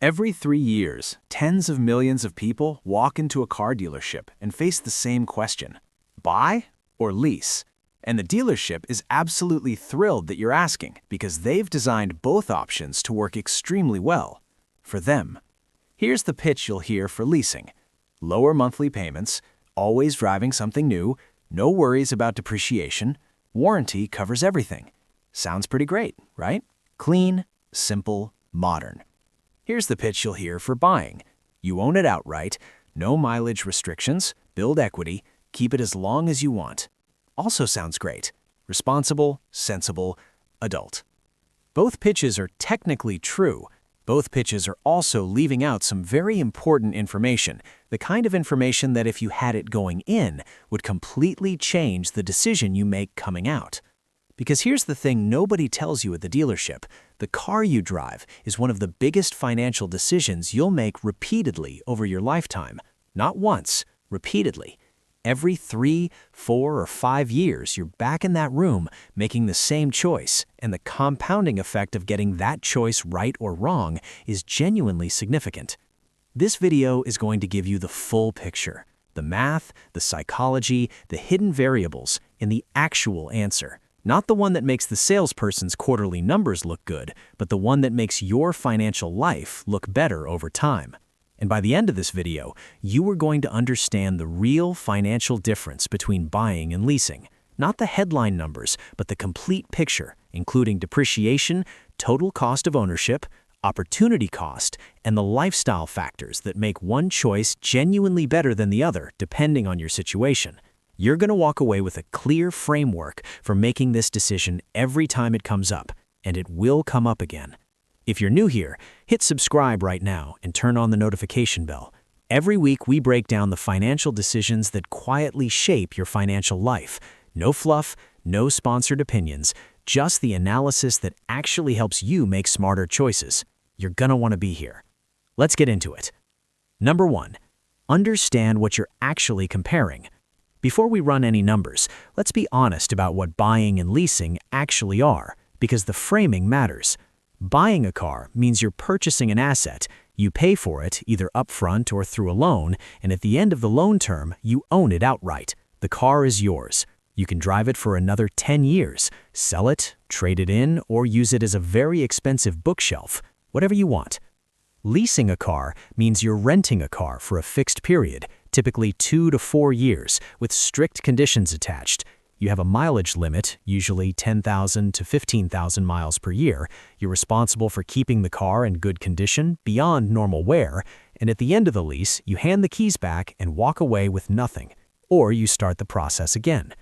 Every 3 years, tens of millions of people walk into a car dealership and face the same question: buy or lease? And the dealership is absolutely thrilled that you're asking because they've designed both options to work extremely well for them. Here's the pitch you'll hear for leasing: lower monthly payments, always driving something new, no worries about depreciation, warranty covers everything. Sounds pretty great, right? Clean, simple, modern. Here's the pitch you'll hear for buying: you own it outright, no mileage restrictions, build equity, keep it as long as you want. Also sounds great: responsible, sensible, adult. Both pitches are technically true. Both pitches are also leaving out some very important information, the kind of information that if you had it going in, would completely change the decision you make coming out. Because here's the thing nobody tells you at the dealership: the car you drive is one of the biggest financial decisions you'll make repeatedly over your lifetime. Not once, repeatedly. Every 3, 4, or 5 years, you're back in that room making the same choice, and the compounding effect of getting that choice right or wrong is genuinely significant. This video is going to give you the full picture: the math, the psychology, the hidden variables, and the actual answer. Not the one that makes the salesperson's quarterly numbers look good, but the one that makes your financial life look better over time. And by the end of this video, you are going to understand the real financial difference between buying and leasing. Not the headline numbers, but the complete picture, including depreciation, total cost of ownership, opportunity cost, and the lifestyle factors that make one choice genuinely better than the other, depending on your situation. You're going to walk away with a clear framework for making this decision every time it comes up, and it will come up again. If you're new here, hit subscribe right now and turn on the notification bell. Every week we break down the financial decisions that quietly shape your financial life. No fluff, no sponsored opinions, just the analysis that actually helps you make smarter choices. You're going to want to be here. Let's get into it. Number 1, understand what you're actually comparing. Before we run any numbers, let's be honest about what buying and leasing actually are, because the framing matters. Buying a car means you're purchasing an asset. You pay for it either upfront or through a loan, and at the end of the loan term, you own it outright. The car is yours. You can drive it for another 10 years, sell it, trade it in, or use it as a very expensive bookshelf, whatever you want. Leasing a car means you're renting a car for a fixed period, typically 2 to 4 years, with strict conditions attached. You have a mileage limit, usually 10,000 to 15,000 miles per year. You're responsible for keeping the car in good condition beyond normal wear, and at the end of the lease, you hand the keys back and walk away with nothing, or you start the process again.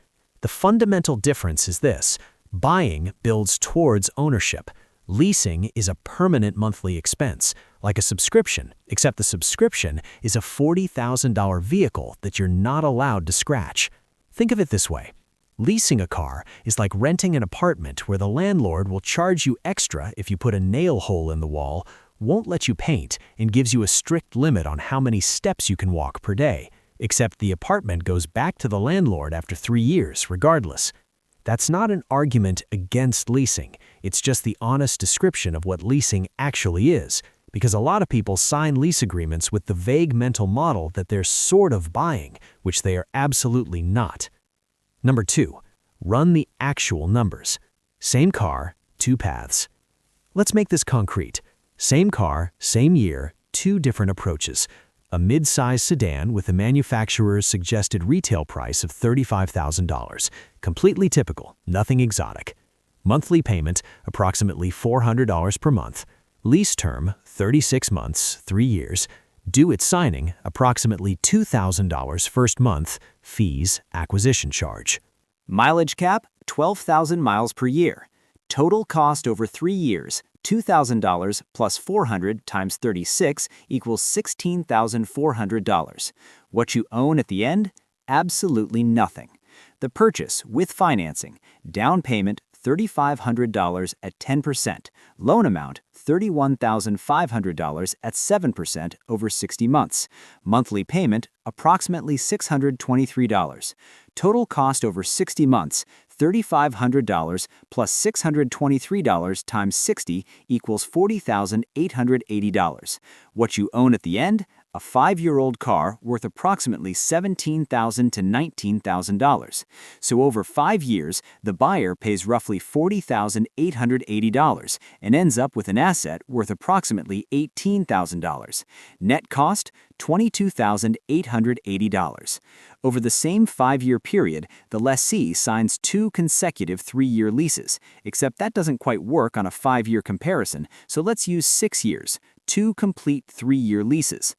The fundamental difference is this: buying builds towards ownership. Leasing is a permanent monthly expense, like a subscription, except the subscription is a $40,000 vehicle that you're not allowed to scratch. Think of it this way: leasing a car is like renting an apartment where the landlord will charge you extra if you put a nail hole in the wall, won't let you paint, and gives you a strict limit on how many steps you can walk per day, except the apartment goes back to the landlord after 3 years regardless. That's not an argument against leasing. It's just the honest description of what leasing actually is, because a lot of people sign lease agreements with the vague mental model that they're sort of buying, which they are absolutely not. Number 2, run the actual numbers. Same car, 2 paths. Let's make this concrete. Same car, same year, 2 different approaches. A mid-size sedan with a manufacturer's suggested retail price of $35,000. Completely typical, nothing exotic. Monthly payment, approximately $400 per month. Lease term, 36 months, 3 years. Due at signing, approximately $2,000 first month. Fees, acquisition charge. Mileage cap, 12,000 miles per year. Total cost over 3 years, $2,000 plus $400 times 36 equals $16,400. What you own at the end? Absolutely nothing. The purchase with financing, down payment $3,500 at 10%, loan amount $31,500 at 7% over 60 months, monthly payment approximately $623. Total cost over 60 months, $3,500 plus $623 times 60 equals $40,880. What you own at the end? A 5-year-old car worth approximately $17,000 to $19,000. So over 5 years, the buyer pays roughly $40,880 and ends up with an asset worth approximately $18,000. Net cost, $22,880. Over the same 5-year period, the lessee signs 2 consecutive 3-year leases, except that doesn't quite work on a 5-year comparison, so let's use 6 years, 2 complete 3-year leases.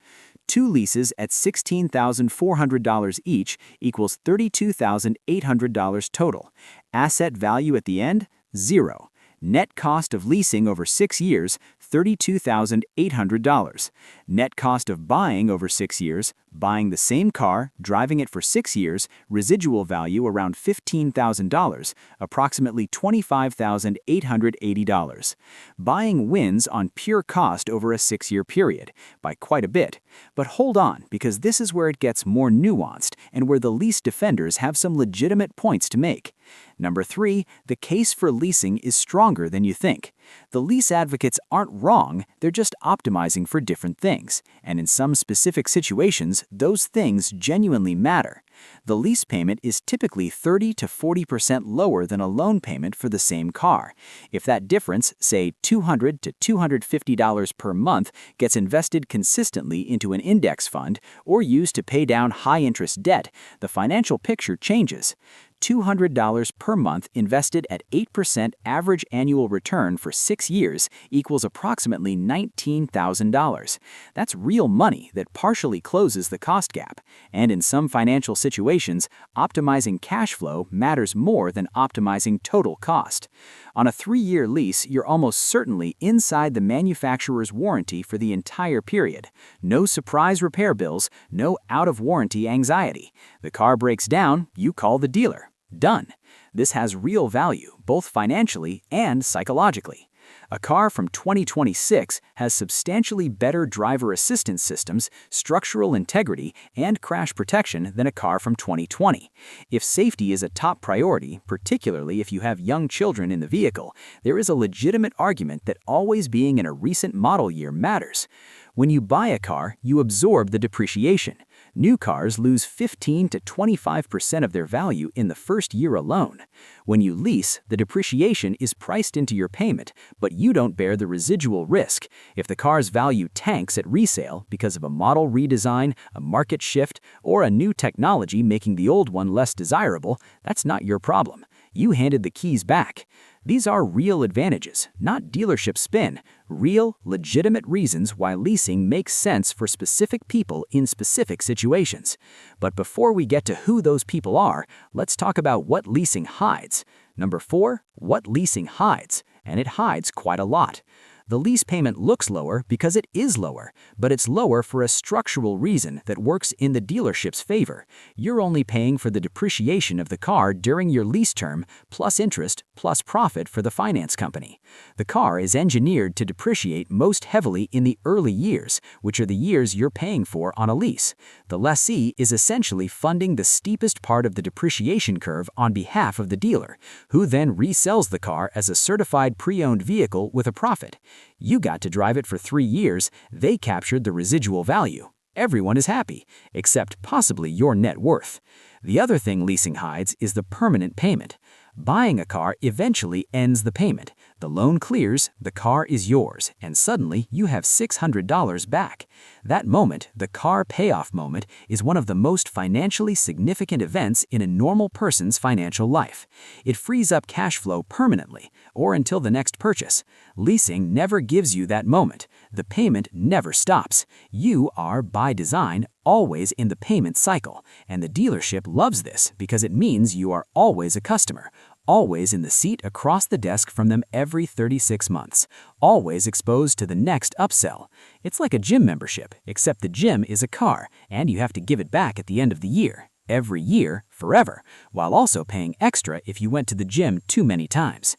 2 leases at $16,400 each equals $32,800 total. Asset value at the end? 0. Net cost of leasing over 6 years, $32,800. Net cost of buying over 6 years, buying the same car, driving it for 6 years, residual value around $15,000, approximately $25,880. Buying wins on pure cost over a 6-year period, by quite a bit. But hold on, because this is where it gets more nuanced and where the lease defenders have some legitimate points to make. Number 3, the case for leasing is stronger than you think. The lease advocates aren't wrong, they're just optimizing for different things, and in some specific situations, those things genuinely matter. The lease payment is typically 30 to 40% lower than a loan payment for the same car. If that difference, say $200 to $250 per month, gets invested consistently into an index fund or used to pay down high-interest debt, the financial picture changes. $200 per month invested at 8% average annual return for 6 years equals approximately $19,000. That's real money that partially closes the cost gap. And in some financial situations, optimizing cash flow matters more than optimizing total cost. On a 3-year lease, you're almost certainly inside the manufacturer's warranty for the entire period. No surprise repair bills, no out-of-warranty anxiety. The car breaks down, you call the dealer. Done. This has real value, both financially and psychologically. A car from 2026 has substantially better driver assistance systems, structural integrity, and crash protection than a car from 2020. If safety is a top priority, particularly if you have young children in the vehicle, there is a legitimate argument that always being in a recent model year matters. When you buy a car, you absorb the depreciation. New cars lose 15 to 25% of their value in the first year alone. When you lease, the depreciation is priced into your payment, but you don't bear the residual risk. If the car's value tanks at resale because of a model redesign, a market shift, or a new technology making the old one less desirable, that's not your problem. You handed the keys back. These are real advantages, not dealership spin, real, legitimate reasons why leasing makes sense for specific people in specific situations. But before we get to who those people are, let's talk about what leasing hides. Number 4, what leasing hides, and it hides quite a lot. The lease payment looks lower because it is lower, but it's lower for a structural reason that works in the dealership's favor. You're only paying for the depreciation of the car during your lease term, plus interest, plus profit for the finance company. The car is engineered to depreciate most heavily in the early years, which are the years you're paying for on a lease. The lessee is essentially funding the steepest part of the depreciation curve on behalf of the dealer, who then resells the car as a certified pre-owned vehicle with a profit. You got to drive it for 3 years, they captured the residual value. Everyone is happy, except possibly your net worth. The other thing leasing hides is the permanent payment. Buying a car eventually ends the payment. The loan clears, the car is yours, and suddenly you have $600 back. That moment, the car payoff moment, is one of the most financially significant events in a normal person's financial life. It frees up cash flow permanently, or until the next purchase. Leasing never gives you that moment. The payment never stops. You are, by design, always in the payment cycle, and the dealership loves this because it means you are always a customer, always in the seat across the desk from them every 36 months, always exposed to the next upsell. It's like a gym membership, except the gym is a car, and you have to give it back at the end of the year, every year, forever, while also paying extra if you went to the gym too many times.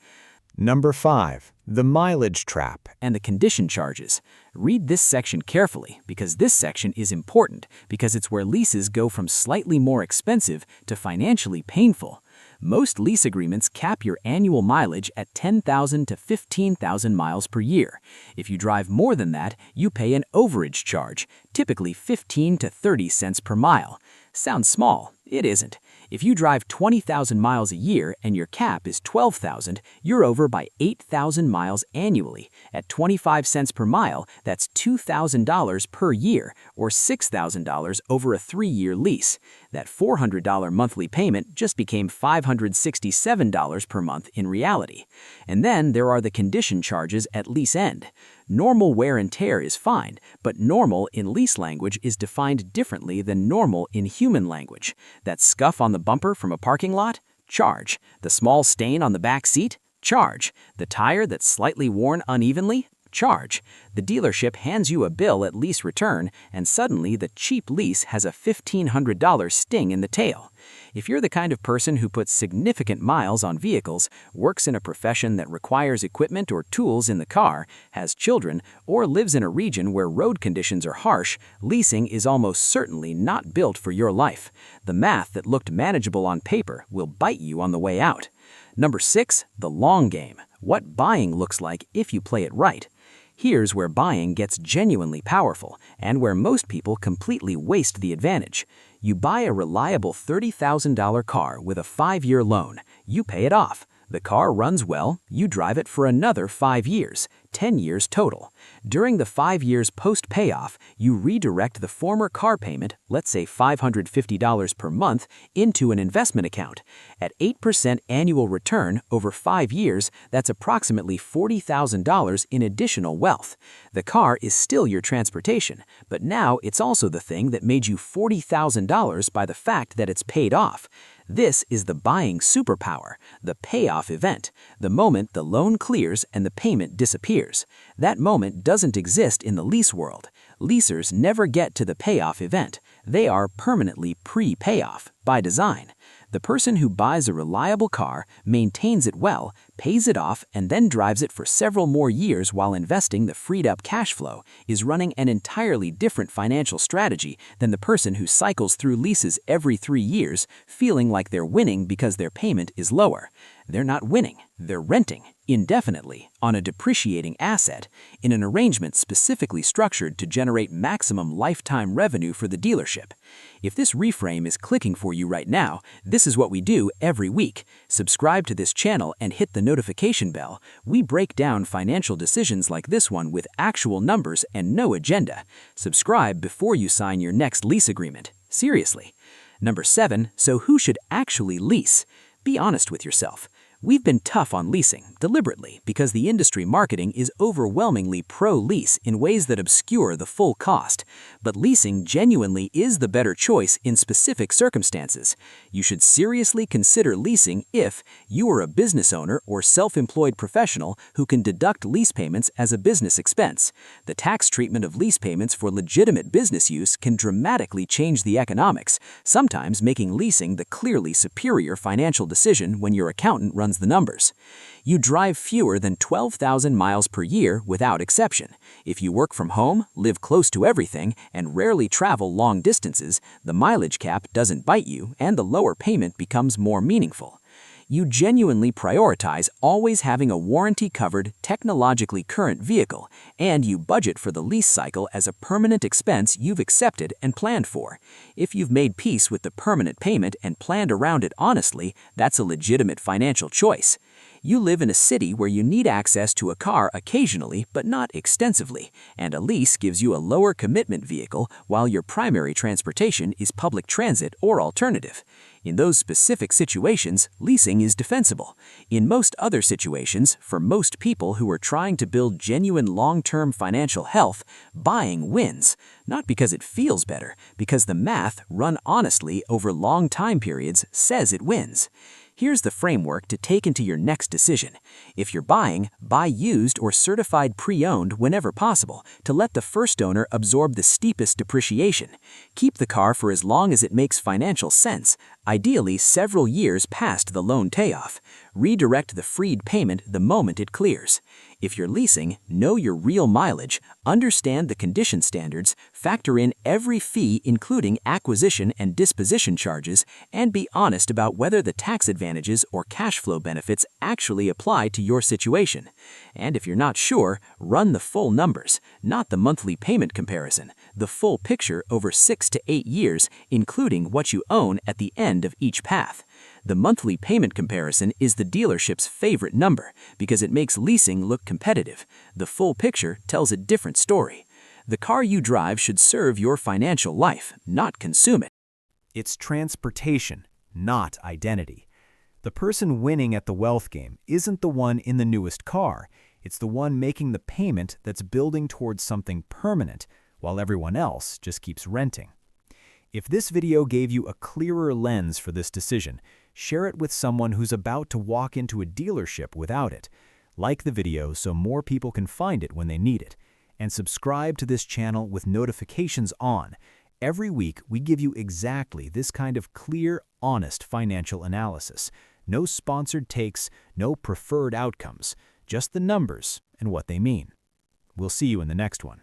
Number 5. The mileage trap. And the condition charges. Read this section carefully, because this section is important, because it's where leases go from slightly more expensive to financially painful. Most lease agreements cap your annual mileage at 10,000 to 15,000 miles per year. If you drive more than that, you pay an overage charge, typically 15 to 30 cents per mile. Sounds small. It isn't. If you drive 20,000 miles a year and your cap is 12,000, you're over by 8,000 miles annually. At 25 cents per mile, that's $2,000 per year, or $6,000 over a 3-year lease. That $400 monthly payment just became $567 per month in reality. And then there are the condition charges at lease end. Normal wear and tear is fine, but normal in lease language is defined differently than normal in human language. That scuff on the bumper from a parking lot? Charge. The small stain on the back seat? Charge. The tire that's slightly worn unevenly? Charge. The dealership hands you a bill at lease return, and suddenly the cheap lease has a $1,500 sting in the tail. If you're the kind of person who puts significant miles on vehicles, works in a profession that requires equipment or tools in the car, has children, or lives in a region where road conditions are harsh, leasing is almost certainly not built for your life. The math that looked manageable on paper will bite you on the way out. Number 6, the long game. What buying looks like if you play it right. Here's where buying gets genuinely powerful, and where most people completely waste the advantage. You buy a reliable $30,000 car with a 5-year loan. You pay it off. The car runs well, you drive it for another 5 years, 10 years total. During the 5 years post-payoff, you redirect the former car payment, let's say $550 per month, into an investment account. At 8% annual return over 5 years, that's approximately $40,000 in additional wealth. The car is still your transportation, but now it's also the thing that made you $40,000 by the fact that it's paid off. This is the buying superpower, the payoff event, the moment the loan clears and the payment disappears. That moment doesn't exist in the lease world. Leasers never get to the payoff event. They are permanently pre-payoff by design. The person who buys a reliable car, maintains it well, pays it off, and then drives it for several more years while investing the freed-up cash flow is running an entirely different financial strategy than the person who cycles through leases every 3 years, feeling like they're winning because their payment is lower. They're not winning, they're renting, indefinitely, on a depreciating asset, in an arrangement specifically structured to generate maximum lifetime revenue for the dealership. If this reframe is clicking for you right now, this is what we do every week. Subscribe to this channel and hit the notification bell. We break down financial decisions like this one with actual numbers and no agenda. Subscribe before you sign your next lease agreement. Seriously. Number 7, so who should actually lease? Be honest with yourself. We've been tough on leasing, deliberately, because the industry marketing is overwhelmingly pro-lease in ways that obscure the full cost. But leasing genuinely is the better choice in specific circumstances. You should seriously consider leasing if you are a business owner or self-employed professional who can deduct lease payments as a business expense. The tax treatment of lease payments for legitimate business use can dramatically change the economics, sometimes making leasing the clearly superior financial decision when your accountant runs the numbers. You drive fewer than 12,000 miles per year without exception. If you work from home, live close to everything, and rarely travel long distances, the mileage cap doesn't bite you and the lower payment becomes more meaningful. You genuinely prioritize always having a warranty-covered, technologically current vehicle, and you budget for the lease cycle as a permanent expense you've accepted and planned for. If you've made peace with the permanent payment and planned around it honestly, that's a legitimate financial choice. You live in a city where you need access to a car occasionally but not extensively, and a lease gives you a lower commitment vehicle while your primary transportation is public transit or alternative. In those specific situations, leasing is defensible. In most other situations, for most people who are trying to build genuine long-term financial health, buying wins. Not because it feels better, because the math, run honestly over long time periods, says it wins. Here's the framework to take into your next decision. If you're buying, buy used or certified pre-owned whenever possible to let the first owner absorb the steepest depreciation. Keep the car for as long as it makes financial sense, ideally several years past the loan payoff. Redirect the freed payment the moment it clears. If you're leasing, know your real mileage, understand the condition standards, factor in every fee including acquisition and disposition charges, and be honest about whether the tax advantages or cash flow benefits actually apply to your situation. And if you're not sure, run the full numbers, not the monthly payment comparison, the full picture over 6 to 8 years, including what you own at the end of each path. The monthly payment comparison is the dealership's favorite number because it makes leasing look competitive. The full picture tells a different story. The car you drive should serve your financial life, not consume it. It's transportation, not identity. The person winning at the wealth game isn't the one in the newest car. It's the one making the payment that's building towards something permanent, while everyone else just keeps renting. If this video gave you a clearer lens for this decision, share it with someone who's about to walk into a dealership without it. Like the video so more people can find it when they need it. And subscribe to this channel with notifications on. Every week, we give you exactly this kind of clear, honest financial analysis. No sponsored takes, no preferred outcomes, just the numbers and what they mean. We'll see you in the next one.